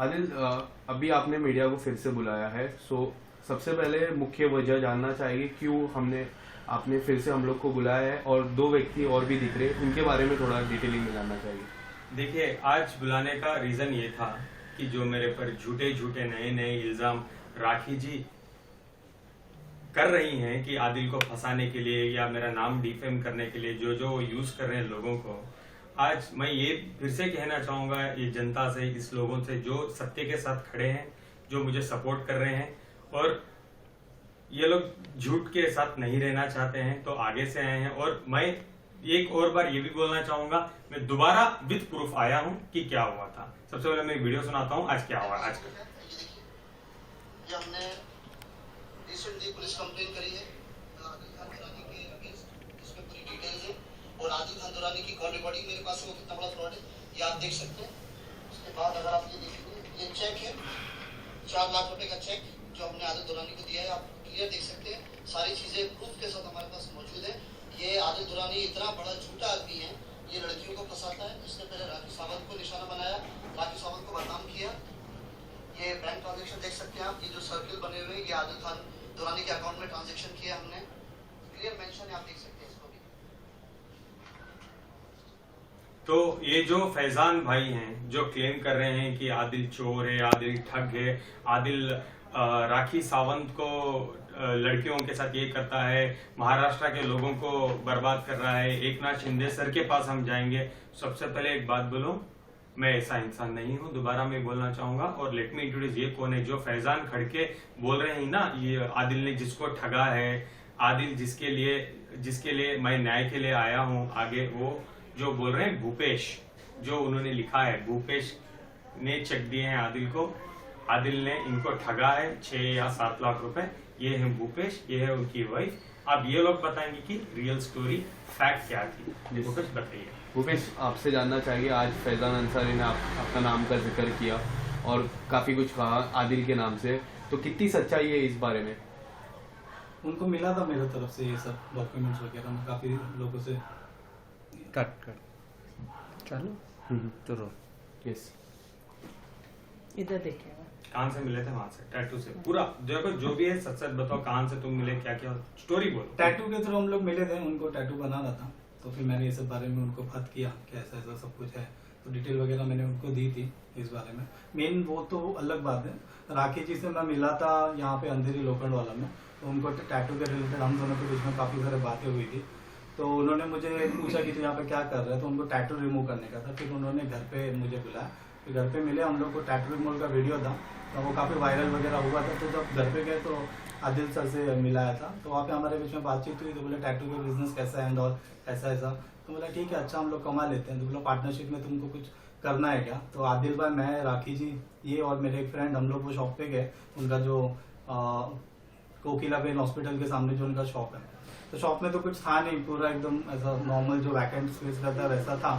आदिल, अभी आपने मीडिया को फिर से बुलाया है, सो सबसे पहले मुख्य वजह जानना चाहिए क्यों आपने फिर से हम लोग को बुलाया है, और दो व्यक्ति और भी दिख रहे हैं, उनके बारे में थोड़ा डिटेलिंग में जानना चाहिए। देखिए, आज बुलाने का रीजन ये था कि जो मेरे पर झूठे झूठे नए नए इल्जाम राखी जी कर रही हैं कि आदिल को फंसाने के लिए या मेरा नाम डिफेम करने के लिए जो जो यूज कर रहे हैं लोगों को, आज मैं ये फिर से कहना चाहूंगा ये जनता से, इस लोगों से जो सत्य के साथ खड़े हैं, जो मुझे सपोर्ट कर रहे हैं, और ये लोग झूठ के साथ नहीं रहना चाहते हैं तो आगे से आए हैं। और मैं एक और बार ये भी बोलना चाहूंगा, मैं दोबारा विद प्रूफ आया हूं कि क्या हुआ था। सबसे पहले मैं वीडियो सुनाता हूं आज क्या हुआ। आज हमने रिसेंटली पुलिस कंप्लेन करी है आदिल खान दुरानी के अगेंस्ट, इसमें पूरी डिटेल्स है, और आदिल खान दुरानी की कॉल रिकॉर्डिंग मेरे पास है, वो कितना बड़ा फ्रॉड है ये आप देख सकते हैं। उसके बाद अगर आप ये देखेंगे, ये चेक है 4 लाख रुपए का चेक जो हमने आदिल दुरानी को दिया है, आप क्लियर देख सकते हैं, सारी चीजें प्रूफ के साथ हमारे पास मौजूद है। ये आदिल दुरानी इतना बड़ा झूठा आदमी है, ये लड़कियों को फंसाता है। इसने पहले राखी सावंत को निशाना बनाया, राखी सावंत को बदनाम किया। ये बैंक ट्रांजेक्शन देख सकते हैं आप, ये जो सर्किल बने हुए हैं ये आदिल खान दुरानी के अकाउंट में ट्रांजैक्शन किया हमने, क्लियर मेंशन है, आप देख सकते हैं इसको भी। तो ये जो फैजान भाई हैं जो क्लेम कर रहे हैं कि आदिल चोर है, आदिल ठग है, आदिल राखी सावंत को लड़कियों के साथ ये करता है, महाराष्ट्र के लोगों को बर्बाद कर रहा है, एकनाथ शिंदे सर के पास हम जाएंगे। सबसे पहले एक बात बोलूं, मैं ऐसा इंसान नहीं हूं, दोबारा मैं बोलना चाहूंगा। और लेट मी इंट्रोड्यूस, ये कौन है जो फैजान खड़के बोल रहे हैं ना, ये आदिल ने जिसको ठगा है, आदिल जिसके लिए मैं न्याय के लिए आया हूं आगे, वो जो बोल रहे हैं भूपेश, जो उन्होंने लिखा है, भूपेश ने चेक दिए हैं आदिल को, आदिल ने इनको ठगा है 6 या 7 लाख रुपए। ये है भूपेश, ये है उनकी वाइफ। अब ये लोग बताएंगे कि रियल स्टोरी फैक्ट क्या थी। भूपेश बताइए। भूपेश, आपसे जानना चाहिए, आज फैजान अंसारी ने आपका नाम का जिक्र किया और काफी कुछ कहा आदिल के नाम से, तो कितनी सच्चाई है इस बारे में? उनको मिला था मेरे तरफ से ये सब डॉक्यूमेंट्स वगैरह, मैं काफी लोगों से कट चलो तो रो। यस, इधर देखिएगा। कहाँ से मिले थे? वहां से, टैटू से। पूरा देखो, जो भी है सच सच बताओ, कहाँ से तुम मिले, क्या क्या स्टोरी बोलो। टैटू के थ्रू हम लोग मिले थे, उनको टैटू बनाना था, तो फिर मैंने ये सब बारे में उनको बात किया कि ऐसा ऐसा सब कुछ है, तो डिटेल वगैरह मैंने उनको दी थी इस बारे में। मेन वो तो अलग बात है, राखी जी से मैं मिला था यहाँ पे अंधेरी लोखंड वाला में, तो उनको टैटू के रिलेटेड हम दोनों के बीच में काफी सारी बातें हुई थी। तो उन्होंने मुझे पूछा कि तू यहाँ पे क्या कर रहा है, तो उनको टैटू रिमूव करने का था। फिर उन्होंने घर पे मुझे बुलाया, फिर घर पे मिले, हम लोग को टैटू रिमूव का वीडियो था, तो वो काफ़ी वायरल वगैरह हुआ था। तो जब घर पे गए तो आदिल सर से मिलाया था, तो वहाँ पे हमारे बीच में बातचीत हुई, तो बोले टैटू का बिजनेस कैसा है और ऐसा ऐसा। तो बोला ठीक है, अच्छा हम लोग कमा लेते हैं। तो बोला पार्टनरशिप में तुमको कुछ करना है क्या? तो आदिल भाई, मैं, राखी जी, ये और मेरे एक फ्रेंड, हम लोग वो शॉप पे गए, उनका जो कोकिला बेन हॉस्पिटल के सामने जो उनका शॉप है, तो शॉप में तो कुछ था नहीं, पूरा एकदम ऐसा नॉर्मल जो वैकेंट स्पेस रहता है वैसा था।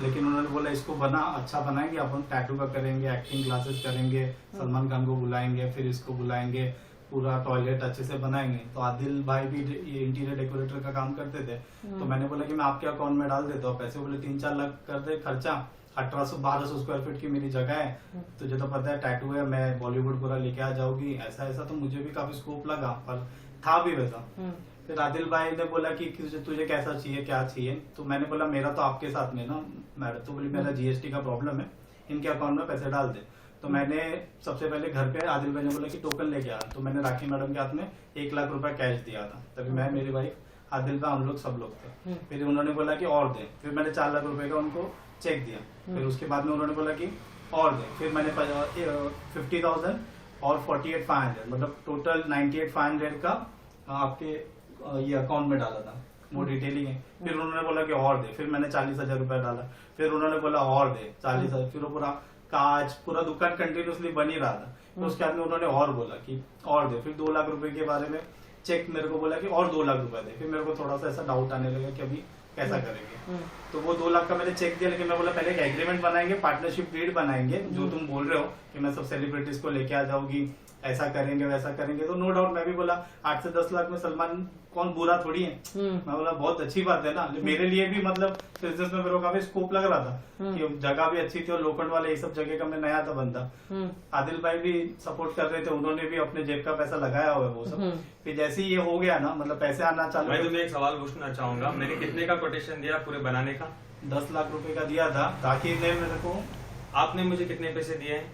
लेकिन उन्होंने बोला इसको अच्छा बनाएंगे, अपन टैटू का करेंगे, एक्टिंग क्लासेस करेंगे, सलमान खान को बुलाएंगे, फिर इसको बुलाएंगे, पूरा टॉयलेट अच्छे से बनाएंगे। तो आदिल भाई भी ये इंटीरियर डेकोरेटर का काम करते थे, तो मैंने बोला कि मैं आपके अकाउंट में डाल देता हूँ पैसे। बोले 3-4 लाख कर दे खर्चा, 1800-1200 स्क्वायर फीट की मेरी जगह है, तुझे तो पता है टैटू है, मैं बॉलीवुड पूरा लेके आ जाऊंगी, ऐसा ऐसा। तो मुझे भी काफी स्कोप लगा, पर था भी वैसा। फिर आदिल भाई ने बोला कि तुझे कैसा चाहिए, क्या चाहिए? तो मैंने बोला मेरा तो आपके साथ में ना मैडम, तो बोली मेरा जीएसटी का प्रॉब्लम है, इनके अकाउंट में पैसे डाल दे। तो मैंने सबसे पहले घर पे आदिल भाई ने बोला कि टोकन लेके आ, तो मैंने राखी मैडम के हाथ में 1 लाख रुपए कैश दिया था। तभी मैं, मेरी वाइफ, आदिल भाई, हम लोग सब लोग थे। फिर उन्होंने बोला कि और दे, फिर मैंने 4 लाख रुपए का उनको चेक दिया। फिर उसके बाद में उन्होंने बोला कि और दे, फिर मैंने 50,000 और 48,500, मतलब टोटल 98,500 का आपके ये अकाउंट में डाला था, वो डिटेलिंग है। फिर उन्होंने बोला कि और दे, फिर मैंने 40,000 रुपए डाला, फिर उन्होंने बोला और दे 40,000, फिर वो पूरा कांच, पूरा दुकान कंटिन्यूसली बन ही रहा था। तो उसके बाद में उन्होंने और बोला कि और दे, फिर 2 लाख रुपए के बारे में चेक मेरे को बोला कि और 2 लाख रुपए दे। फिर मेरे को थोड़ा सा ऐसा डाउट आने लगा कि अभी कैसा करेंगे। तो वो 2 लाख का मैंने चेक दिया, लेकिन मैं बोला पहले एक एग्रीमेंट बनाएंगे, पार्टनरशिप डीड बनाएंगे, जो तुम बोल रहे हो कि मैं सब सेलिब्रिटीज को लेके आ जाऊंगी, ऐसा करेंगे वैसा करेंगे, तो नो डाउट मैं भी बोला 8 से 10 लाख में सलमान कौन बुरा थोड़ी है। मैं बोला बहुत अच्छी बात है ना, मेरे लिए भी मतलब बिजनेस में मेरे को काफी स्कोप लग रहा था कि जगह भी अच्छी थी और लोखंड वाले ये सब जगह का मैं नया था बंदा। आदिल भाई भी सपोर्ट कर रहे थे, उन्होंने भी अपने जेब का पैसा लगाया हुआ है वो सब। फिर जैसे ही ये हो गया ना, मतलब पैसे आना चालू, मैं तुम्हें एक सवाल पूछना चाहूंगा, मैंने कितने का कोटेशन दिया पूरे बनाने का? 10 लाख रुपए का दिया था। राखी ने मेरे को, आपने मुझे कितने पैसे दिए हैं?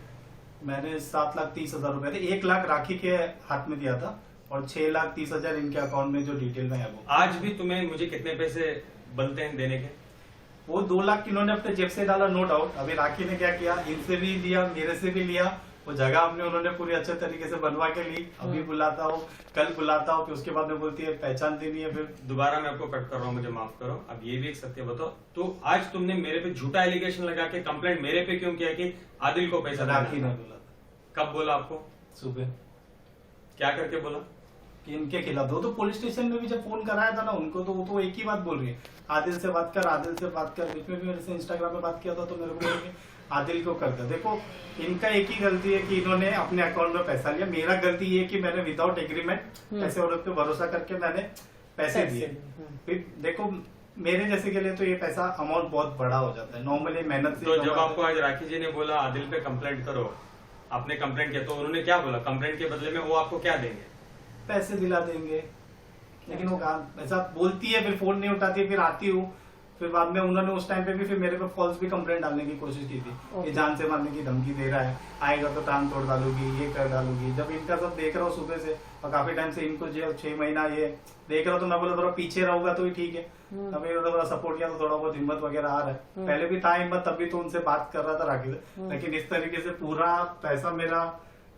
मैंने 7,30,000 रुपए थे, 1 लाख राखी के हाथ में दिया था और 6,30,000 इनके अकाउंट में जो डिटेल में है वो। आज भी तुम्हें मुझे कितने पैसे बनते हैं देने के? वो 2 लाख इन्होंने अपने जेब से डाला, नो डाउट। अभी राखी ने क्या किया, इनसे भी लिया, मेरे से भी लिया, वो जगह हमने उन्होंने पूरी अच्छे तरीके से बनवा के ली। अभी बुलाता हूँ, कल बुलाता हूँ, फिर उसके बाद में बोलती है पहचान देनी है। फिर दोबारा मैं आपको कट कर रहा हूँ, मुझे माफ करो। अब ये भी एक सत्य बताओ, तो आज तुमने मेरे पे झूठा एलिगेशन लगा के कंप्लेंट मेरे पे क्यों किया कि आदिल को पैसा राखी देना? ने बोला था कब बोला आपको? सुबह, क्या करके बोला? कि इनके खिलाफ दो। तो पुलिस स्टेशन में भी जब फोन कराया था ना उनको, तो वो तो एक ही बात बोल रही है, आदिल से बात कर, आदिल से बात कर। बीच में भी मेरे से इंस्टाग्राम में बात किया था, तो मेरे को बोले आदिल को कर दो। देखो इनका एक ही गलती है कि इन्होंने अपने अकाउंट में पैसा लिया। मेरा गलती ये है कि मैंने विदाउट एग्रीमेंट ऐसे औरत पे भरोसा करके मैंने पैसे दिए। फिर देखो मेरे जैसे के लिए तो ये पैसा अमाउंट बहुत बड़ा हो जाता है, नॉर्मली मेहनत से। तो जब आपको आज राखी जी ने बोला आदिल पे कंप्लेंट करो, आपने कंप्लेंट किया, तो उन्होंने क्या बोला? कंप्लेंट के बदले में वो आपको क्या देंगे? पैसे दिला देंगे। लेकिन वो ऐसा बोलती है, फिर फोन नहीं उठाती, फिर आती हूँ, फिर बाद में उन्होंने उस टाइम पे भी फिर मेरे पे फॉल्स भी कंप्लेंट डालने की कोशिश की थी कि जान से मारने की धमकी दे रहा है, आएगा तो टांग तोड़ डालूगी, ये कर डालूगी। जब इनका सब देख रहा हूँ सुबह से और काफी टाइम से इनको जो 6 महीना ये देख रहा हूँ, तो मैं बोला थोड़ा पीछे रहूंगा तो ही ठीक है। तब इन्होंने थोड़ा सपोर्ट किया तो थोड़ा बहुत हिम्मत वगैरह आ रहा है। पहले भी था हिम्मत, तब भी तो उनसे बात कर रहा था राखी से, लेकिन इस तरीके से पूरा पैसा मेरा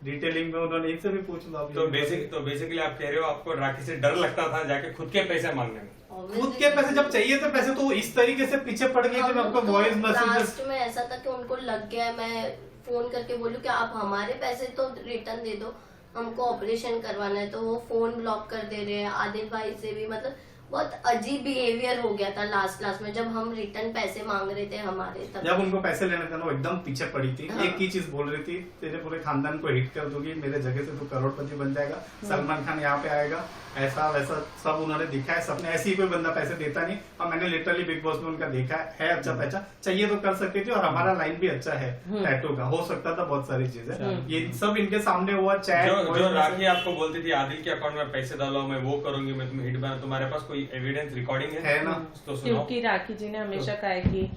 डिटेलिंग में उन्होंने इनसे भी पूछ ला। तो बेसिकली आप कह रहे हो आपको राखी से डर लगता था जाके खुद के पैसे मांगने में? खुद के पैसे जब चाहिए थे पैसे, तो इस तरीके से पीछे पड़ गई थी। मैं आपको वॉइस मैसेज लास्ट में ऐसा था कि उनको लग गया, मैं फोन करके बोलूं कि आप हमारे पैसे तो रिटर्न दे दो, हमको ऑपरेशन करवाना है। तो वो फोन ब्लॉक कर दे रहे हैं। आदिल भाई से भी मतलब बहुत अजीब बिहेवियर हो गया था लास्ट में, जब हम रिटर्न पैसे मांग रहे थे हमारे। तब जब उनको पैसे लेने थे ना, वो एकदम पीछे पड़ी थी। हाँ। एक ही चीज बोल रही थी, तेरे पूरे खानदान को हिट कर दूंगी, मेरे जगह से तू करोड़पति बन जाएगा, सलमान खान यहाँ पे आएगा, ऐसा वैसा सब उन्होंने दिखा है। सबने ऐसे ही कोई बंदा पैसे देता नहीं। और मैंने लिटरली बिग बॉस में उनका देखा है अच्छा पैसा चाहिए तो कर सकती थी। और हमारा लाइन भी अच्छा है टैटू का, हो सकता था बहुत सारी चीजें। ये सब इनके सामने हुआ। चैट जो राखी आपको बोलती थी आदिल के अकाउंट में पैसे डालो, मैं वो करूंगी, मैं तुम्हें हिट बना, तुम्हारे पास कोई एविडेंस रिकॉर्डिंग है ना? तो सुनाओ। क्योंकि राखी जी ने हमेशा कहा है कि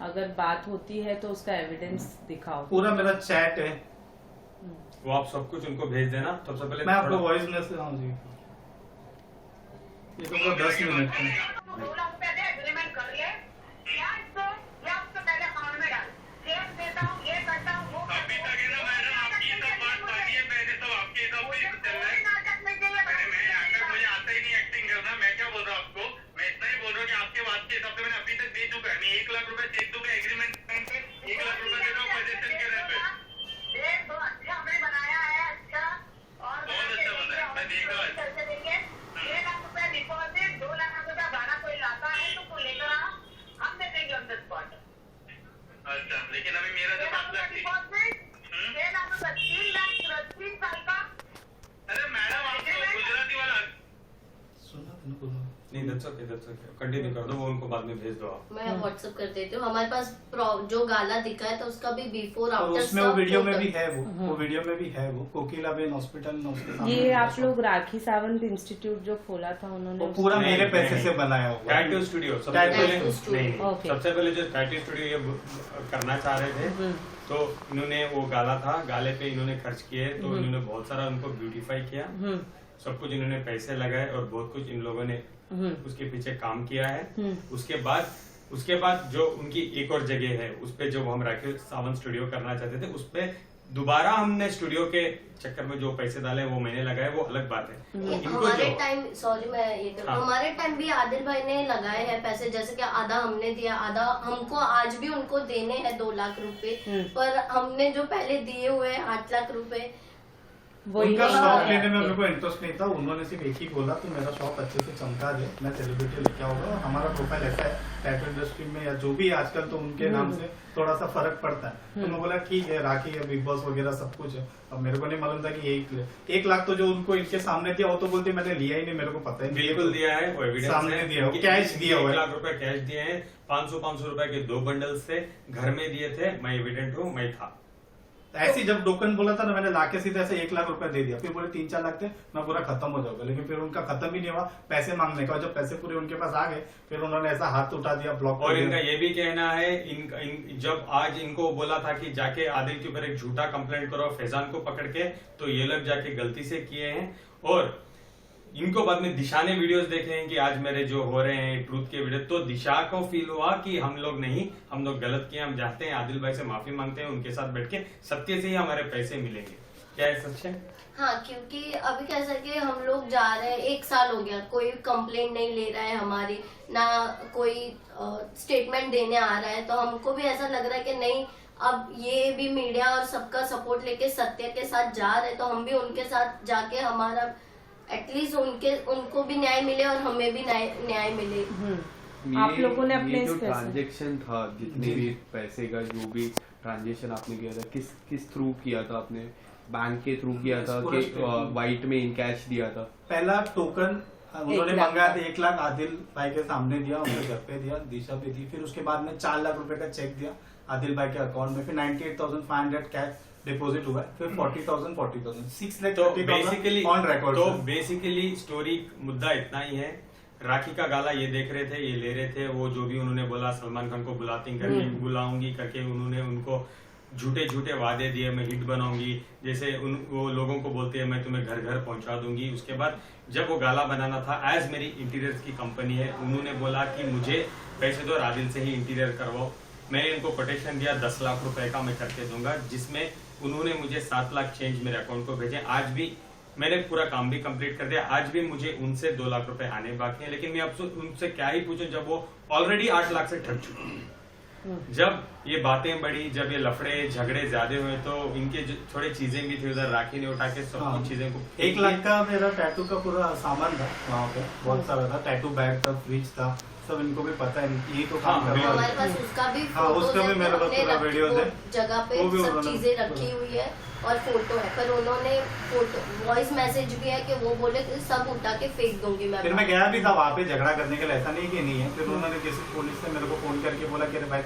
अगर बात होती है तो उसका एविडेंस दिखाओ। पूरा मेरा चैट है, वो आप सब कुछ उनको भेज देना। सबसे पहले मैं आपको थोड़ा- वॉइस मैसेज। हाँ जी, ये तो पूरा 10 मिनट है। 2 लाख रुपए दे, एग्रीमेंट कर ले, या इसको पहले अकाउंट में डाल, चेक देता हूँ, ये करता हूँ, वो अभी तक है ना मैडम, आपकी ये सब बात बाकी है, मैंने सब आपके हिसाब से ही चल रहा है। नाटक में चाहिए। अरे मैं यहाँ तक मुझे आता ही नहीं एक्टिंग करना। मैं क्या बोल रहा हूँ आपको, मैं इतना ही बोल रहा हूँ कि आपके बात के हिसाब से मैंने अभी तक दे चुका है। मैं 1 लाख रुपए चेक दूंगा एग्रीमेंट पे, 1 लाख रुपए दे दो पोजीशन के रेट पे। देख दो, अच्छा हमने बनाया है, अच्छा, और बहुत अच्छा बना है, मैं देखा है। कैसे देंगे? 6 लाख रुपए डिपॉजिट, 2 लाख रुपए भाड़ा कोई लाता है तो कोई लेकर आ, हम दे देंगे ऑन द स्पॉट। अच्छा, लेकिन अभी मेरा जो 7 लाख थी। डिपॉजिट 6 लाख रुपए, 3 लाख 3 साल का। अरे मैडम आप तो गुजराती वाला सुना था ना पूरा? नहीं, that's okay, कंटिन्यू कर दो, वो उनको बाद में भेज दो आप। मैं व्हाट्सएप कर देती हूँ। हमारे पास जो गाला दिखा है तो उसका भी बिफोर और आफ्टर उसमें वो वीडियो में भी है, वो वीडियो में भी है, वो कोकिलाबेन हॉस्पिटल में उसके सामने ये आप लोग राखी सावंत इंस्टीट्यूट जो खोला था उन्होंने वो पूरा नहीं, मेरे पैसे नहीं। से बनाया हुआ है। टैटू स्टूडियो सबसे टैटू पहले स्टूडियो। नहीं, ओके। सबसे पहले जो टैटू स्टूडियो ये करना चाह रहे थे, तो इन्होंने वो गाला था, गाले पे इन्होंने खर्च किए, तो इन्होंने बहुत सारा उनको ब्यूटीफाई किया, सब कुछ इन्होंने पैसे लगाए और बहुत कुछ इन लोगों ने उसके पीछे काम किया है। उसके बाद जो उनकी एक और जगह है, उस पे जो हम राखी सावंत स्टूडियो करना चाहते थे, उस पे दोबारा हमने स्टूडियो के चक्कर में जो पैसे डाले वो मैंने लगाए, वो अलग बात है। इनको हमारे जो टाइम, सॉरी मैं ये करूँ, हाँ। हमारे टाइम भी आदिल भाई ने लगाए हैं पैसे, जैसे कि आधा हमने दिया, आधा हमको आज भी उनको देने हैं 2 लाख रुपए, पर हमने जो पहले दिए हुए हैं 8 लाख रुपए वही उनका नहीं शॉप हो रहा लेने में है। मेरे को इंटरेस्ट नहीं था, उन्होंने सिर्फ एक ही बोला तो मेरा शॉप अच्छे से चमका दे, मैं सेलिब्रिटी लेके आऊंगा और हमारा प्रोफाइल ऐसा है टैटू इंडस्ट्री में या जो भी आजकल तो उनके नाम से थोड़ा सा फर्क पड़ता है। तो मैं बोला ठीक है, राखी है, बिग बॉस वगैरह सब कुछ है। अब मेरे को नहीं मालूम था कि 1 लाख तो जो उनको इनके सामने दिया वो तो बोलते मैंने लिया ही नहीं, मेरे को पता ही नहीं। बिल्कुल दिया है, वो एविडेंस सामने है। दिया है, वो इनके कैश दिया हुआ है। 1 लाख रुपए कैश दिए हैं, 500 रुपए के 2 बंडल्स थे, घर में दिए थे, मैं एविडेंट हूँ, मैं था। ऐसे जब टोकन बोला था ना, मैंने लाके सीधे ऐसे 1 लाख रुपए दे दिया, फिर बोले 3-4 लाख थे, मैं पूरा खत्म हो जाऊंगा, लेकिन फिर उनका खत्म ही नहीं हुआ पैसे मांगने का। जब पैसे पूरे उनके पास आ गए फिर उन्होंने ऐसा हाथ उठा दिया, ब्लॉक कर और दिया। इनका ये भी कहना है, जब आज इनको बोला था कि जाके आदिल के ऊपर एक झूठा कंप्लेंट करो फैजान को पकड़ के, तो ये लोग जाके गलती से किए हैं। और इनको बाद में दिशा ने वीडियोस देखे हैं कि आज मेरे जो हो रहे हैं ट्रूथ के वीडियो, तो दिशा को फील हुआ कि हम लोग गलत किए, हम चाहते हैं आदिल भाई से माफी मांगते हैं, उनके साथ बैठ के सत्य से ही हमारे पैसे मिलेंगे। क्या है सच है? हाँ, क्योंकि अभी कैसा कि हम लोग जा रहे हैं, 1 साल हो गया, कोई कंप्लेंट नहीं ले रहा है हमारी, ना कोई स्टेटमेंट देने आ रहा है, तो हमको भी ऐसा लग रहा है कि नहीं, अब ये भी मीडिया और सबका सपोर्ट लेके सत्य के साथ जा रहे हैं, तो हम भी उनके साथ जाके हमारा एटलीस्ट उनको भी न्याय मिले और हमें भी न्याय मिले। आप लोगों ने अपने ये जो इस पैसे- ट्रांजेक्शन था, जितने भी पैसे का जो भी ट्रांजेक्शन आपने किया था, किस थ्रू किया था? आपने बैंक के थ्रू किया था पूरा कि statement। वाइट में इन कैश दिया था? पहला टोकन उन्होंने 1 लाख मंगाया था, 1 लाख आदिल भाई के सामने दिया, उनके घर पे दिया, दिशा पे दी। फिर उसके बाद में 4 लाख रुपए का चेक दिया आदिल भाई के अकाउंट में। फिर 98,500 कैश डिपॉजिट हुआ है। फिर 40,000 6 लाख तो बेसिकली ऑन रिकॉर्ड। स्टोरी मुद्दा इतना ही है। राखी का गाला ये देख रहे थे, ये ले रहे थे, वो जो भी उन्होंने बोला सलमान खान को बुलाऊंगी करके उन्होंने उनको झूठे वादे दिए, मैं हिट बनाऊंगी, जैसे वो लोगों को बोलते हैं मैं तुम्हें घर घर पहुंचा दूंगी। उसके बाद जब वो गाला बनाना था, एज मेरी इंटीरियर्स की कंपनी है, उन्होंने बोला कि मुझे पैसे दो, आदिल से ही इंटीरियर करवाओ। मैंने इनको कोटेशन दिया 10 लाख रुपए का मैं करके दूंगा, जिसमें उन्होंने मुझे 7 लाख चेंज मेरे अकाउंट को भेजे। आज भी मैंने पूरा काम भी कंप्लीट कर दिया, आज भी मुझे उनसे 2 लाख रुपए आने बाकी हैं। लेकिन मैं अब उनसे क्या ही पूछूं जब वो ऑलरेडी 8 लाख से ठग चुके हैं। जब ये बातें बढ़ी, जब ये लफड़े झगड़े ज्यादा हुए, तो इनके जो थोड़ी चीजें भी थी उधर, राखी ने उठा के सब कुछ चीजें को 1 लाख का मेरा टैटू का पूरा सामान था वहाँ पे, बहुत सारा था, टैटू बैग था, फ्रिज था, सब इनको भी पता है, यही तो काम कर रहा हमारे है। पास उसका भी हाँ, फोटोज उसका भी है, मेरे पास हमने पूरा वीडियोज है, जगह पे वो भी सब उन्होंने- चीजें रखी हुई है और फोटो है, पर उन्होंने फोटो वॉइस मैसेज भी है कि वो बोले कि सब उठा के फेंक दूंगी मैं। फिर मैं गया भी था वहाँ पे झगड़ा करने के लिए, ऐसा नहीं कि नहीं है। फिर उन्होंने किसी पुलिस ने मेरे को फोन करके बोला कि अरे भाई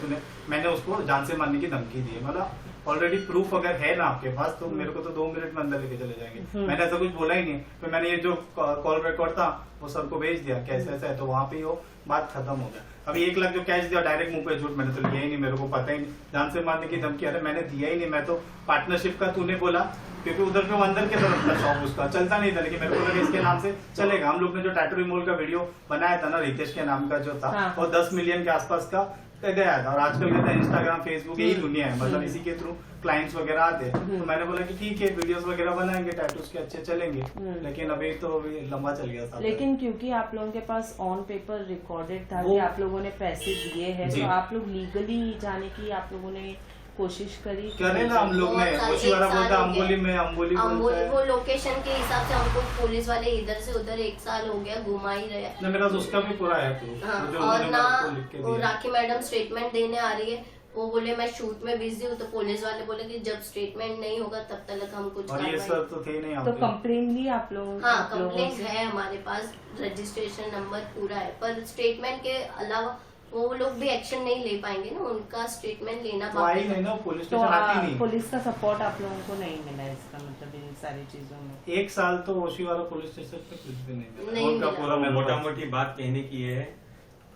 मैंने उसको जान से मारने की धमकी दी है। मतलब ऑलरेडी प्रूफ अगर है ना आपके पास तो मेरे को तो 2 मिनट में अंदर लेके चले जाएंगे। मैंने ऐसा कुछ बोला ही नहीं। फिर मैंने ये जो कॉल रिकॉर्ड था वो सबको भेज दिया कैसे ऐसा है, तो वहाँ पे वो बात खत्म हो गया। अभी 1 लाख जो कैश दिया डायरेक्ट मुंह पे झूठ, मैंने तो लिया ही नहीं, मेरे को पता ही नहीं, जान से मारने की धमकी, अरे मैंने दिया ही नहीं, मैं तो पार्टनरशिप का तूने बोला, क्योंकि उधर पे वो अंदर के तरफ था शॉप, उसका चलता नहीं था, लेकिन मेरे को लगा इसके नाम से चलेगा। हम लोग ने जो टैटू रिमूवल का वीडियो बनाया था ना, रितेश के नाम का जो था, हाँ। वो 10 मिलियन के आसपास का गया था। और आजकल कहते हैं इंस्टाग्राम, फेसबुक यही दुनिया है, मतलब इसी के थ्रू क्लाइंट्स वगैरह आते हैं। तो मैंने बोला कि ठीक है, वीडियोस वगैरह बनाएंगे, टैटूज के अच्छे चलेंगे, लेकिन अभी तो अभी लंबा चल गया था। लेकिन क्योंकि आप लोगों के पास ऑन पेपर रिकॉर्डेड था वो- कि आप लोगों ने पैसे दिए हैं, जी। तो आप लोग लीगली जाने की आप लोगों ने कोशिश करी? करे ना हम लोग ने, बहुत सारे, उसी वाला एक साल बोलता हो अम्बोली में, अम्बोली बोलता है। वो लोकेशन के हिसाब से हमको पुलिस वाले इधर से उधर 1 साल हो गया घुमा ही रहे। ना मेरा तो उसका भी पूरा है proof, हाँ, जो और उन्होंने ना मेरे को लिख के वो दिया। राखी मैडम स्टेटमेंट देने आ रही है, वो बोले मैं शूट में बिजी हूँ, तो पुलिस वाले बोले कि जब स्टेटमेंट नहीं होगा तब तक हम कुछ और ये कार्रवाई- सब तो थे नहीं यहाँ तो पे। कंप्लेन ली आप लोगों हाँ, आप लोगों कंप्लेंट से? है हमारे पास, रजिस्ट्रेशन नंबर पूरा है, पर स्टेटमेंट के अलावा वो लोग भी एक्शन नहीं ले पाएंगे ना, उनका स्टेटमेंट लेना तो आई बाकी नहीं है। ना, पुलिस तो स्टेशन आती नहीं। पुलिस का सपोर्ट आप लोगों को नहीं मिला, इसका मतलब इन सारी चीजों में? 1 साल तो ओशी वाला पुलिस स्टेशन पे कुछ भी नहीं मिला। नहीं उनका मिला। पूरा मेरे मोटा पास- मोटी बात कहने की ये है,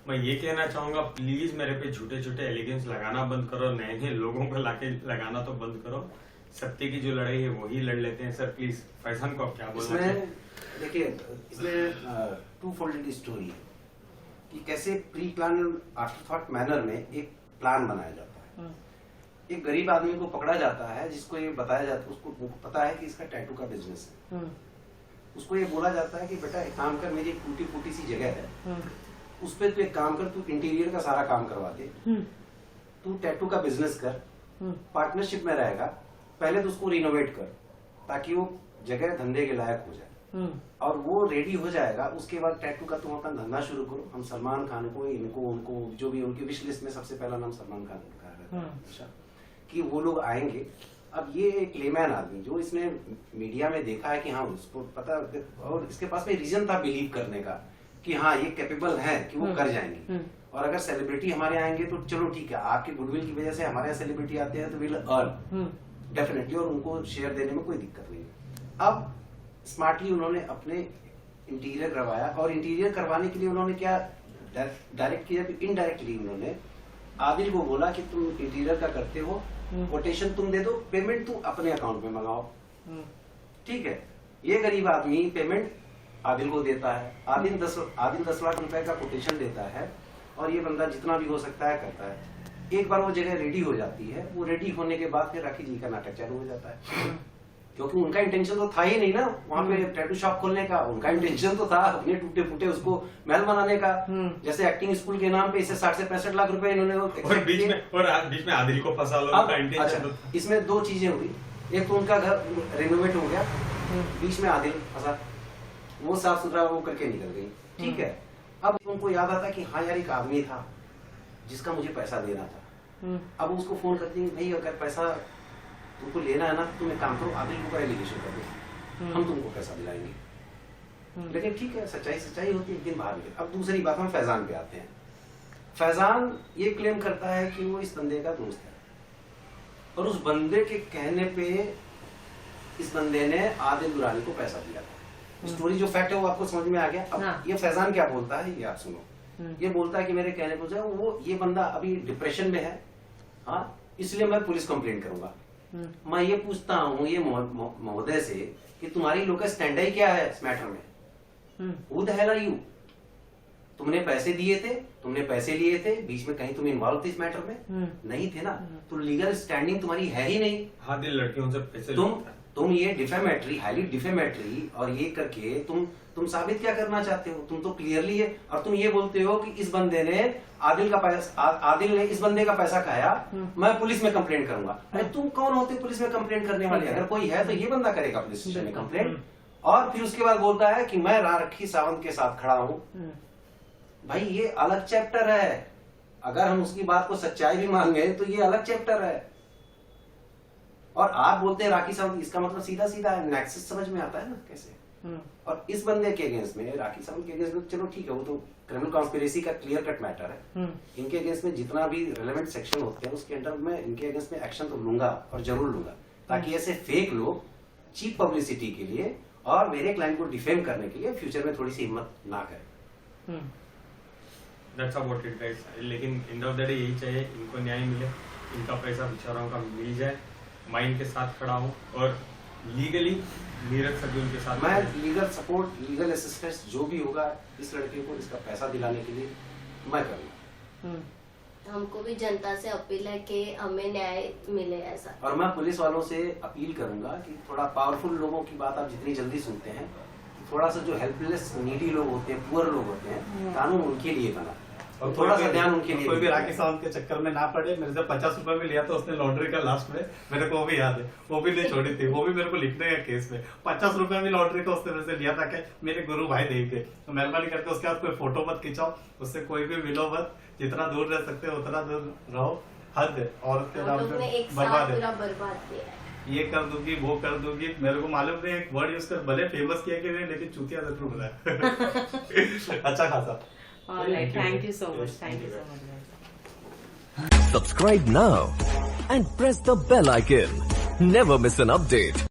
मैं ये कहना चाहूंगा प्लीज मेरे पे झूठे झूठे एलिगेंस लगाना बंद करो, नए नए लोगों को लाके लगाना तो बंद करो। सत्य की जो लड़ाई है वही लड़ लेते हैं सर। प्लीज फैजान को आप क्या बोलना इसमें चाहिए? देखिए, इसमें 2 फोल्डेड स्टोरी है कि कैसे pre plan after thought manner में एक प्लान बनाया जाता है। एक गरीब आदमी को पकड़ा जाता है, जिसको ये बताया जाता है, उसको पता है कि इसका टैटू का बिजनेस है। उसको ये बोला जाता है कि बेटा एक काम कर, मेरी एक टूटी फूटी सी जगह है, उस पर तू एक काम कर, तू इंटीरियर का सारा काम करवा दे, तू टैटू का बिजनेस कर, पार्टनरशिप में रहेगा, पहले तो उसको रिनोवेट कर, ताकि वो जगह धंधे के लायक हो जाए। और वो रेडी हो जाएगा, उसके बाद टैटू का तुम अपना धंधा शुरू करो। हम सलमान खान को, इनको, उनको, जो भी उनकी विश लिस्ट में सबसे पहला नाम सलमान खान का रहता है हमेशा, कि वो लोग आएंगे। अब ये एक लेमैन आदमी जो इसने मीडिया में देखा है कि हाँ उसको पता, और इसके पास में रीजन था बिलीव करने का कि हाँ ये कैपेबल है कि वो कर जाएंगे। और अगर सेलिब्रिटी हमारे आएंगे तो चलो ठीक है, आपके गुडविल की वजह से हमारे यहाँ सेलिब्रिटी आते हैं तो विल अर्न डेफिनेटली, और उनको शेयर देने में कोई दिक्कत नहीं। अब स्मार्टली उन्होंने अपने इंटीरियर करवाया, और इंटीरियर करवाने के लिए उन्होंने क्या डायरेक्ट किया कि इनडायरेक्टली उन्होंने आदिल को बोला कि तुम इंटीरियर का करते हो, कोटेशन तुम दे दो, पेमेंट तुम अपने अकाउंट में मंगाओ। ठीक है, ये गरीब आदमी पेमेंट आदिल को देता है, आदिल 10 लाख रुपए का कोटेशन देता है, और ये बंदा जितना भी हो सकता है करता है। एक बार वो जगह रेडी हो जाती है, वो रेडी होने के बाद फिर राखी जी का नाटक चालू हो जाता है, क्योंकि उनका इंटेंशन तो था ही नहीं ना वहाँ पे टैटू शॉप खोलने का। उनका इंटेंशन तो था अपने टूटे फूटे उसको महल बनाने का। जैसे एक्टिंग स्कूल के नाम पे इसे 60 से 65 लाख रुपए इन्होंने और बीच में आदिल को फंसा लो का इंटेंशन तो था। इसमें दो चीजें हुई, एक तो उनका घर रेनोवेट हो गया, बीच में आदिल फंसा, वो साफ सुथरा वो करके निकल गई। ठीक है, अब उनको याद आता कि हाँ यार एक आदमी था जिसका मुझे पैसा देना था। अब उसको फोन करती है, भाई अगर पैसा तुमको लेना है ना तो तुम एक काम करो, आदिल को एलिगेशन कर दो, हम तुमको पैसा दिलाएंगे। लेकिन ठीक है, सच्चाई होती है, एक दिन बाहर निकले। अब दूसरी बात हम फैजान पे आते हैं। फैजान ये क्लेम करता है कि वो इस बंदे का दोस्त है, और उस बंदे के कहने पे इस बंदे ने आदिल दुरानी को पैसा दिया था। स्टोरी जो फैक्ट है वो आपको समझ में आ गया। अब ये फैजान क्या बोलता है ये आप सुनो। ये बोलता है कि मेरे कहने पर जो वो ये बंदा अभी डिप्रेशन में है, हाँ इसलिए मैं पुलिस कंप्लेंट करूंगा। मैं ये पूछता हूँ ये महोदय से कि तुम्हारी लोकल स्टैंड क्या है इस मैटर में? Who the hell are you? तुमने पैसे दिए थे, तुमने पैसे लिए थे, बीच में कहीं तुम इन्वॉल्व थे इस मैटर में? नहीं थे ना, तो लीगल स्टैंडिंग तुम्हारी है ही नहीं। हाँ, दिल लड़कियों से पैसे तुम ये डिफेमेटरी, हाईली डिफेमेटरी और ये करके तुम साबित क्या करना चाहते हो? तुम तो क्लियरली है, और तुम ये बोलते हो कि इस बंदे ने आदिल ने इस बंदे का पैसा खाया, मैं पुलिस में कंप्लेंट करूंगा। अरे तुम कौन होते पुलिस में कंप्लेंट करने वाले? अगर कोई है तो ये बंदा करेगा पुलिस स्टेशन में कंप्लेंट। और फिर उसके बाद बोलता है कि मैं राखी सावंत के साथ खड़ा हूं। भाई ये अलग चैप्टर है, अगर हम उसकी बात को सच्चाई भी मांगे तो ये अलग चैप्टर है। और आप बोलते हैं राखी सावंत, इसका मतलब सीधा सीधा नेक्सस समझ में आता है ना कैसे। और इस बंदे के अगेंस्ट में, राखी सावंत के अगेंस्ट में, चलो ठीक है वो तो क्रिमिनल कॉन्स्पिरेसी का क्लियर कट मैटर है। इनके अगेंस्ट में जितना भी रेलेवेंट सेक्शन होते हैं उसके अंडर में इनके अगेंस्ट में एक्शन तो लूंगा और जरूर लूंगा, ताकि ऐसे फेक लोग चीप पब्लिसिटी के लिए और मेरे क्लाइंट को डिफेम करने के लिए फ्यूचर में थोड़ी सी हिम्मत ना करें। That's about it, guys. लेकिन एंड ऑफ द डे यही चाहिए, इनको न्याय मिले, इनका पैसा बेचारों का मिल जाए। मैं इनके साथ खड़ा हूँ और लीगली नीरज सभी उनके साथ। मैं लीगल सपोर्ट, लीगल असिस्टेंस जो भी होगा इस लड़के को इसका पैसा दिलाने के लिए मैं करूँगा। हमको भी जनता से अपील है कि हमें न्याय मिले ऐसा। और मैं पुलिस वालों से अपील करूंगा कि थोड़ा पावरफुल लोगों की बात आप जितनी जल्दी सुनते हैं, थोड़ा सा जो हेल्पलेस नीडी लोग होते हैं, पुअर लोग होते हैं, कानून उनके लिए बना और थोड़ा सा ध्यान उनके लिए। कोई भी राखी सावंत के चक्कर में ना पड़े। मेरे से 50 रुपए भी लिया था उसने लॉन्ड्री का लास्ट में, मेरे को वो भी याद है, वो भी नहीं छोड़ी थी, वो भी मेरे को लिखने का केस में 50 रुपए भी लॉन्ड्री का उसने मेरे से लिया था। कि मेरे गुरु भाई देख के तो मेहरबानी करके उसके बाद कोई फोटो मत खिंचाओ, उससे कोई भी मिलो मत, जितना दूर रह सकते हो उतना दूर रहो। हद है औरत के नाम पे बर्बाद किया, ये कर दूंगी वो कर दूंगी। मेरे को मालूम नहीं एक वर्ड यूज कर भले फेमस किया कि नहीं, लेकिन चूतिया जरूर बनाया अच्छा खासा। Alright, thank you so much. Thank you so much. Subscribe now and press the bell icon. Never miss an update.